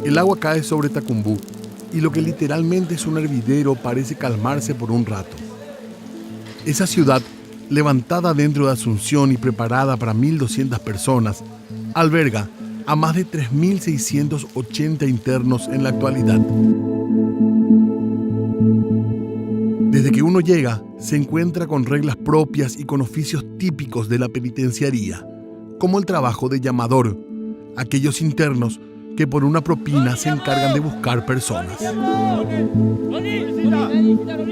El agua cae sobre Tacumbú y lo que literalmente es un hervidero parece calmarse por un rato. Esa ciudad, levantada dentro de Asunción y preparada para 1.200 personas, alberga a más de 3.680 internos en la actualidad. Desde que uno llega, se encuentra con reglas propias y con oficios típicos de la penitenciaría, como el trabajo de llamador, aquellos internos que por una propina se encargan de buscar personas.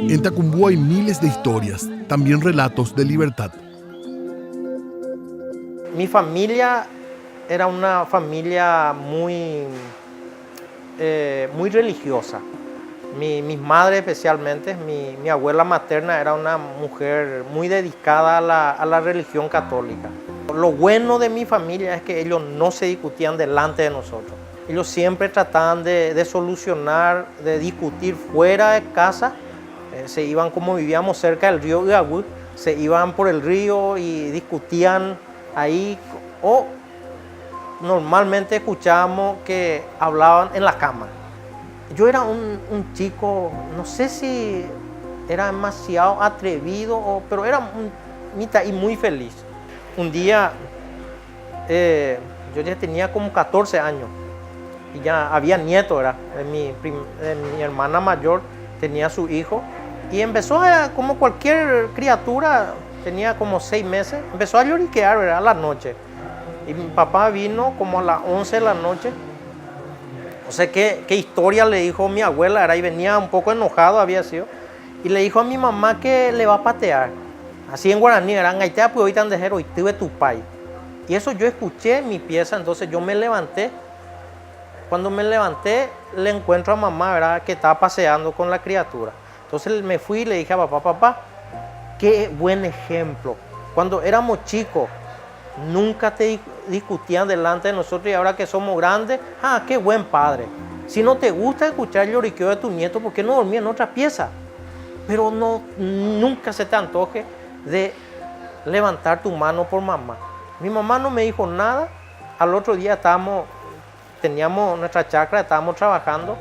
En Tacumbú hay miles de historias, también relatos de libertad. Mi familia era una familia muy religiosa. Mi madre especialmente, mi abuela materna era una mujer muy dedicada a la religión católica. Lo bueno de mi familia es que ellos no se discutían delante de nosotros. Ellos siempre trataban de solucionar, de discutir fuera de casa. Se iban, como vivíamos cerca del río Iagüí, se iban por el río y discutían ahí. O normalmente escuchábamos que hablaban en la cama. Yo era un chico, no sé si era demasiado atrevido, pero era y muy feliz. Un día, yo ya tenía como 14 años y ya había nieto, ¿verdad? Mi hermana mayor tenía su hijo y empezó como cualquier criatura, tenía como 6 meses, empezó a lloriquear, ¿verdad? A la noche. Y mi papá vino como a las 11 de la noche. No sé qué historia le dijo mi abuela, ¿verdad? Y venía un poco enojado, había sido. Y le dijo a mi mamá que le va a patear. Así en guaraní, ¿verdad? Aitea pues ahorita dejero y tuve tu pai. Y eso yo escuché en mi pieza, entonces yo me levanté. Cuando me levanté, le encuentro a mamá, ¿verdad? Que estaba paseando con la criatura. Entonces me fui y le dije a papá, qué buen ejemplo. Cuando éramos chicos, nunca te discutían delante de nosotros y ahora que somos grandes, qué buen padre. Si no te gusta escuchar el lloriqueo de tu nieto, ¿por qué no dormía en otra pieza? Pero nunca se te antoje de levantar tu mano por mamá. Mi mamá no me dijo nada. Al otro día teníamos nuestra chacra, estábamos trabajando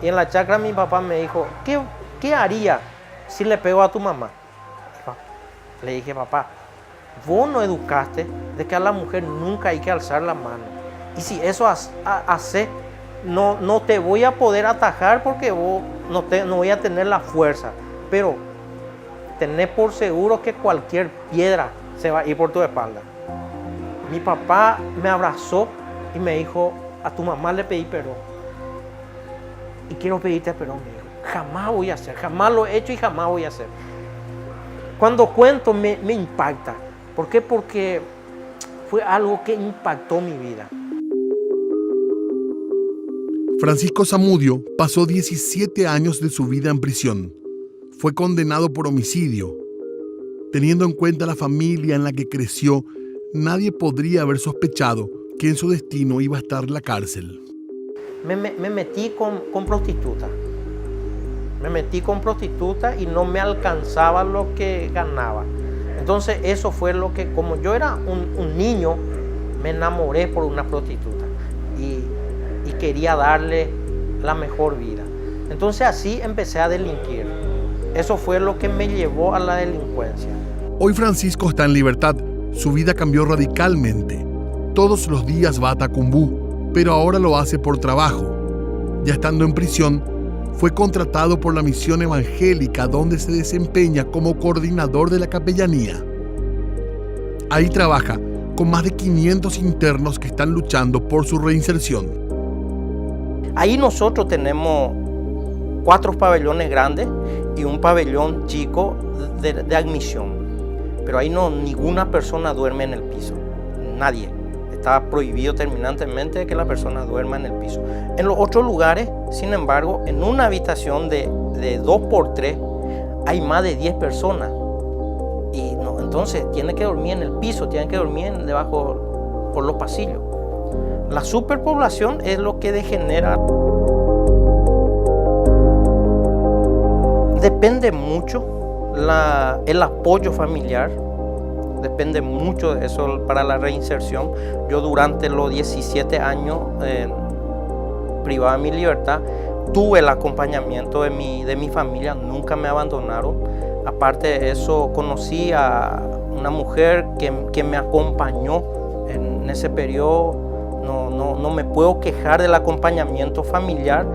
y en la chacra mi papá me dijo, ¿qué haría si le pego a tu mamá? Le dije, papá, vos no educaste de que a la mujer nunca hay que alzar la mano. Y si eso hace, no te voy a poder atajar porque vos no voy a tener la fuerza. Pero tenés por seguro que cualquier piedra se va a ir por tu espalda. Mi papá me abrazó y me dijo, a tu mamá le pedí perdón. Y quiero pedirte perdón, me dijo. Jamás voy a hacer, jamás lo he hecho y jamás voy a hacer. Cuando cuento me impacta. ¿Por qué? Porque fue algo que impactó mi vida. Francisco Zamudio pasó 17 años de su vida en prisión. Fue condenado por homicidio. Teniendo en cuenta la familia en la que creció, nadie podría haber sospechado que en su destino iba a estar la cárcel. Me metí con prostitutas. Me metí con prostitutas y no me alcanzaba lo que ganaba. Entonces eso fue lo que, como yo era un niño, me enamoré por una prostituta y quería darle la mejor vida. Entonces así empecé a delinquir. Eso fue lo que me llevó a la delincuencia. Hoy Francisco está en libertad. Su vida cambió radicalmente. Todos los días va a Tacumbú, pero ahora lo hace por trabajo. Ya estando en prisión, fue contratado por la Misión Evangélica, donde se desempeña como coordinador de la capellanía. Ahí trabaja con más de 500 internos que están luchando por su reinserción. Ahí nosotros tenemos 4 pabellones grandes y un pabellón chico de admisión. Pero ahí ninguna persona duerme en el piso, nadie. Está prohibido terminantemente que la persona duerma en el piso. En los otros lugares, sin embargo, en una habitación de 2x3 hay más de 10 personas. Y entonces tienen que dormir en el piso, tienen que dormir debajo por los pasillos. La superpoblación es lo que degenera. Depende mucho el apoyo familiar. Depende mucho de eso para la reinserción. Yo durante los 17 años privado de mi libertad. Tuve el acompañamiento de mi familia, nunca me abandonaron. Aparte de eso, conocí a una mujer que me acompañó en ese periodo. No me puedo quejar del acompañamiento familiar,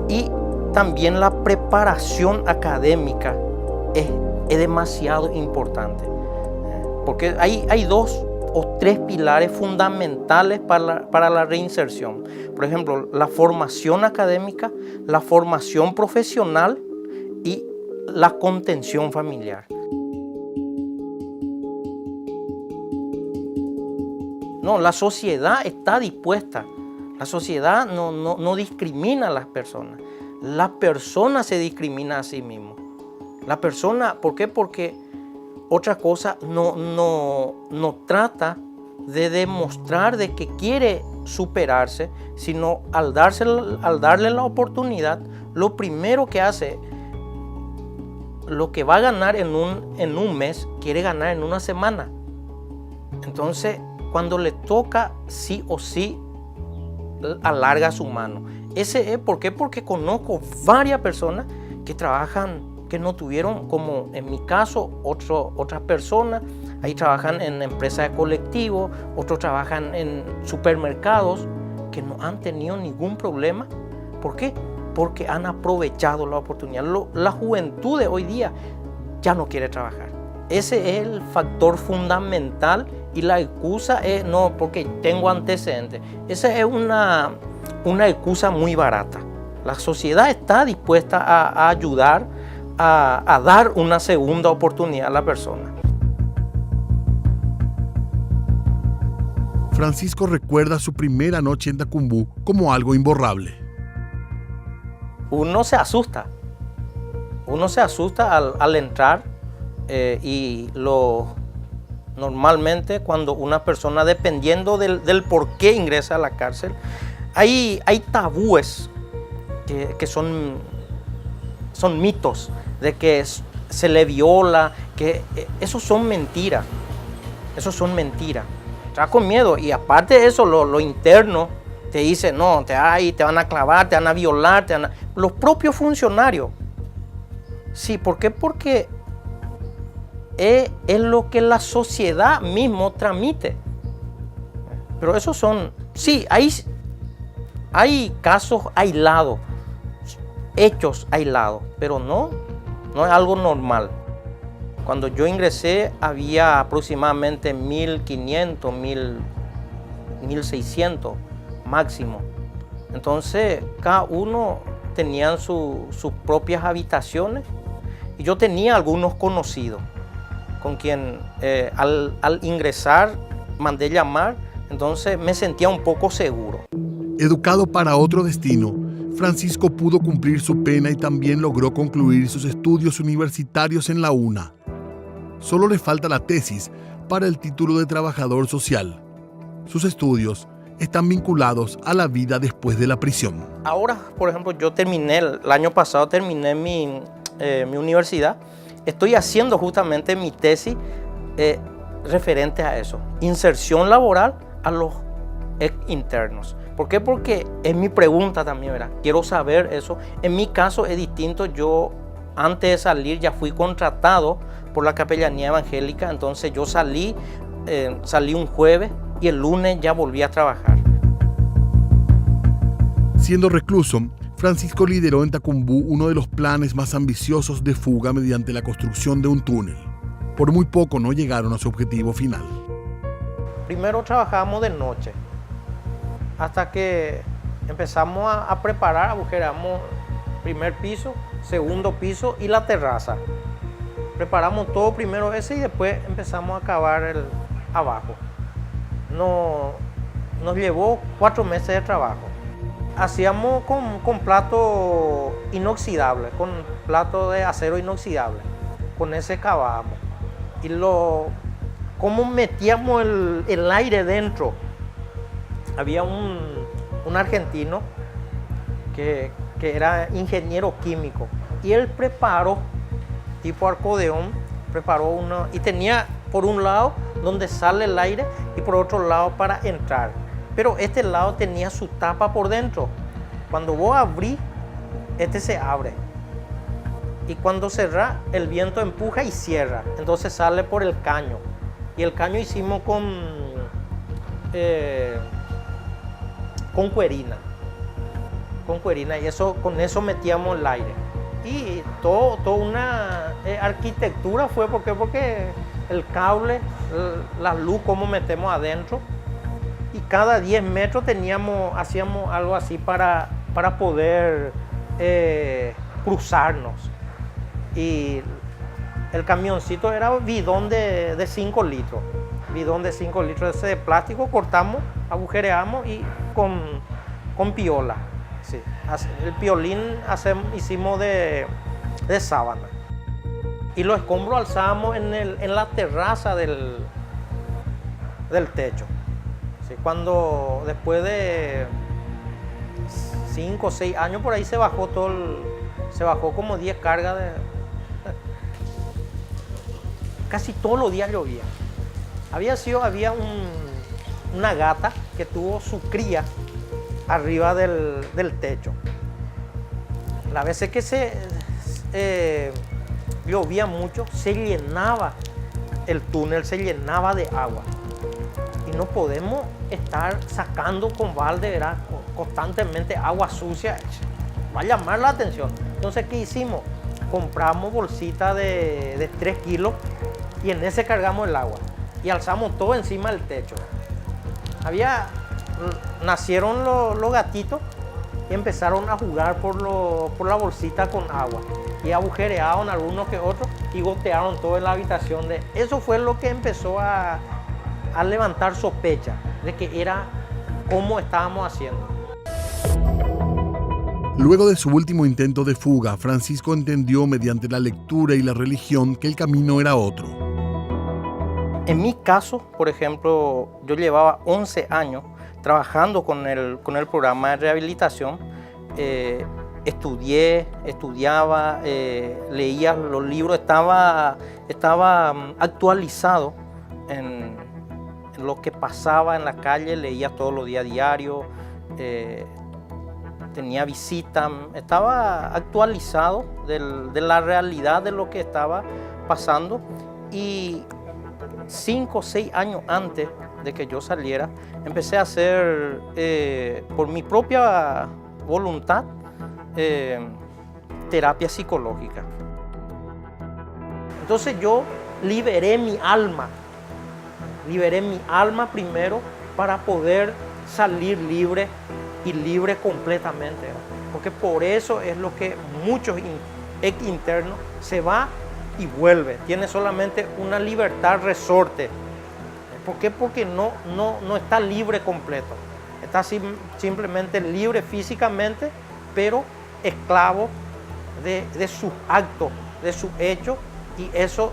y también la preparación académica es demasiado importante, porque hay 2 o 3 pilares fundamentales para la reinserción. Por ejemplo, la formación académica, la formación profesional y la contención familiar. No, la sociedad está dispuesta. La sociedad no discrimina a las personas. La persona se discrimina a sí mismo. La persona, ¿por qué? Porque otra cosa no trata de demostrar de que quiere superarse, sino al darle la oportunidad, lo primero que hace, lo que va a ganar en un mes, quiere ganar en una semana. Entonces, cuando le toca, sí o sí, alarga su mano. Ese es ¿por qué? Porque conozco varias personas que trabajan, que no tuvieron, como en mi caso, otras personas. Ahí trabajan en empresas de colectivo, otros trabajan en supermercados, que no han tenido ningún problema. ¿Por qué? Porque han aprovechado la oportunidad. La juventud de hoy día ya no quiere trabajar. Ese es el factor fundamental, y la excusa es no, porque tengo antecedentes. Esa es una excusa muy barata. La sociedad está dispuesta a ayudar, a dar una segunda oportunidad a la persona. Francisco recuerda su primera noche en Tacumbú como algo imborrable. Uno se asusta. Al entrar, y normalmente cuando una persona, dependiendo del por qué ingresa a la cárcel, hay tabúes que son mitos, de que se le viola, que esos son mentiras. Está con miedo, y aparte de eso, lo interno te dice, no, te van a clavar, te van a violar, los propios funcionarios. Sí, ¿por qué? Porque es lo que la sociedad mismo transmite. Pero esos son, sí, hay casos aislados, hechos aislados, pero no es algo normal. Cuando yo ingresé había aproximadamente 1.500, 1.600 máximo. Entonces cada uno tenía sus propias habitaciones, y yo tenía algunos conocidos con quien al ingresar mandé llamar, entonces me sentía un poco seguro. Educado para otro destino, Francisco pudo cumplir su pena y también logró concluir sus estudios universitarios en la UNA. Solo le falta la tesis para el título de trabajador social. Sus estudios están vinculados a la vida después de la prisión. Ahora, por ejemplo, yo el año pasado terminé mi universidad. Estoy haciendo justamente mi tesis referente a eso, inserción laboral a los internos. ¿Por qué? Porque es mi pregunta también, ¿verdad? Quiero saber eso. En mi caso es distinto. Yo antes de salir ya fui contratado por la Capellanía Evangélica, entonces yo salí un jueves y el lunes ya volví a trabajar. Siendo recluso, Francisco lideró en Tacumbú uno de los planes más ambiciosos de fuga mediante la construcción de un túnel. Por muy poco no llegaron a su objetivo final. Primero trabajábamos de noche, hasta que empezamos a preparar, agujeramos primer piso, segundo piso y la terraza. Preparamos todo primero ese, y después empezamos a cavar abajo. Nos llevó 4 meses de trabajo. Hacíamos con plato inoxidable, con plato de acero inoxidable. Con ese cavábamos. Y cómo metíamos el aire dentro. Había un argentino que era ingeniero químico, y él preparó, tipo arcodeón, y tenía por un lado donde sale el aire y por otro lado para entrar. Pero este lado tenía su tapa por dentro. Cuando vos abrís, este se abre. Y cuando cerrás, el viento empuja y cierra. Entonces sale por el caño. Y el caño hicimos con cuerina. Con cuerina. Y con eso metíamos el aire. Y toda una arquitectura fue porque el cable, la luz, cómo metemos adentro. Y cada 10 metros hacíamos algo así para poder cruzarnos. Y el camioncito era bidón de 5 litros. Bidón de 5 litros ese de plástico, cortamos, agujereamos y con piola. Sí. El piolín hicimos de sábana. Y los escombros alzábamos en la terraza del techo. Sí. Cuando después de 5 o 6 años por ahí se bajó se bajó como 10 cargas casi todos los días llovía. Había una gata que tuvo su cría arriba del techo. Las veces que llovía mucho, se llenaba el túnel, se llenaba de agua. Y no podemos estar sacando con balde, ¿verdad?, constantemente agua sucia. Va a llamar la atención. Entonces, ¿qué hicimos? Compramos bolsitas de 3 kilos y en ese cargamos el agua. Y alzamos todo encima del techo. Nacieron los gatitos y empezaron a jugar por la bolsita con agua. Y agujerearon algunos que otros y gotearon todo en la habitación. Eso fue lo que empezó a levantar sospecha de que era cómo estábamos haciendo. Luego de su último intento de fuga, Francisco entendió mediante la lectura y la religión que el camino era otro. En mi caso, por ejemplo, yo llevaba 11 años trabajando con el programa de rehabilitación. Estudiaba, leía los libros, estaba actualizado en lo que pasaba en la calle, leía todos los días diarios, tenía visitas, estaba actualizado de la realidad de lo que estaba pasando. Y 5 o 6 años antes de que yo saliera, empecé a hacer por mi propia voluntad terapia psicológica. Entonces yo liberé mi alma primero para poder salir libre y libre completamente, ¿verdad? Porque por eso es lo que muchos ex internos se va y vuelve, tiene solamente una libertad resorte. ¿Por qué? Porque no está libre completo, está simplemente libre físicamente, pero esclavo de sus actos, de sus hechos, y eso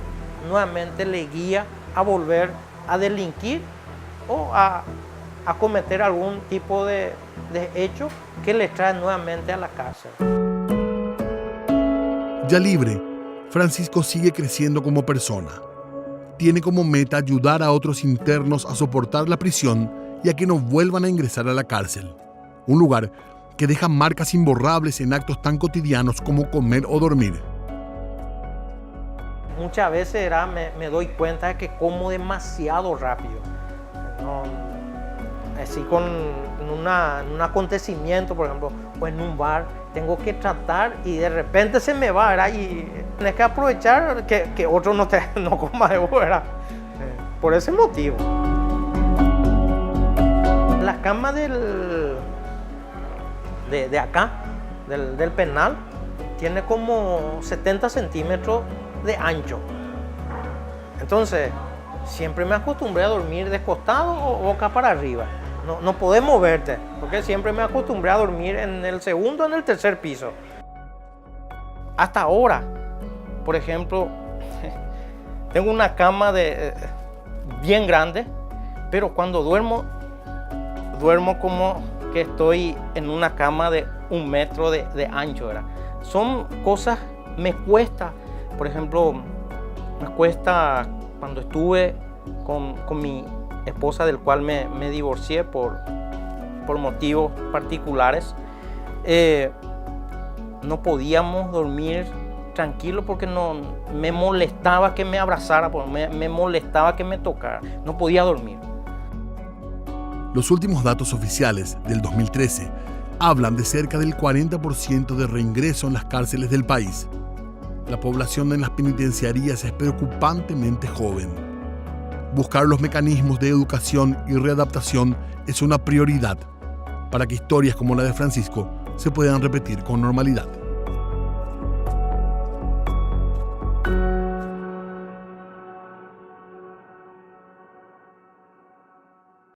nuevamente le guía a volver a delinquir o a cometer algún tipo de hecho que le trae nuevamente a la cárcel. Ya libre, Francisco sigue creciendo como persona. Tiene como meta ayudar a otros internos a soportar la prisión y a que no vuelvan a ingresar a la cárcel. Un lugar que deja marcas imborrables en actos tan cotidianos como comer o dormir. Muchas veces me doy cuenta de que como demasiado rápido. Así en un acontecimiento, por ejemplo, o en un bar, tengo que tratar y de repente se me va, ¿verdad? Y tienes que aprovechar que otro no coma de vos, ¿verdad? Por ese motivo. La cama de acá, del penal, tiene como 70 centímetros de ancho. Entonces, siempre me acostumbré a dormir de costado o boca para arriba. No podés moverte, porque siempre me acostumbré a dormir en el segundo o en el tercer piso. Hasta ahora, por ejemplo, tengo una cama bien grande, pero cuando duermo como que estoy en una cama de 1 metro de ancho, ¿verdad? Son cosas, me cuesta, por ejemplo, cuando estuve con mi esposa, del cual me divorcié por motivos particulares. no podíamos dormir tranquilo porque me molestaba que me abrazara, me molestaba que me tocara, no podía dormir. Los últimos datos oficiales del 2013 hablan de cerca del 40% de reingreso en las cárceles del país. La población en las penitenciarías es preocupantemente joven. Buscar los mecanismos de educación y readaptación es una prioridad para que historias como la de Francisco se puedan repetir con normalidad.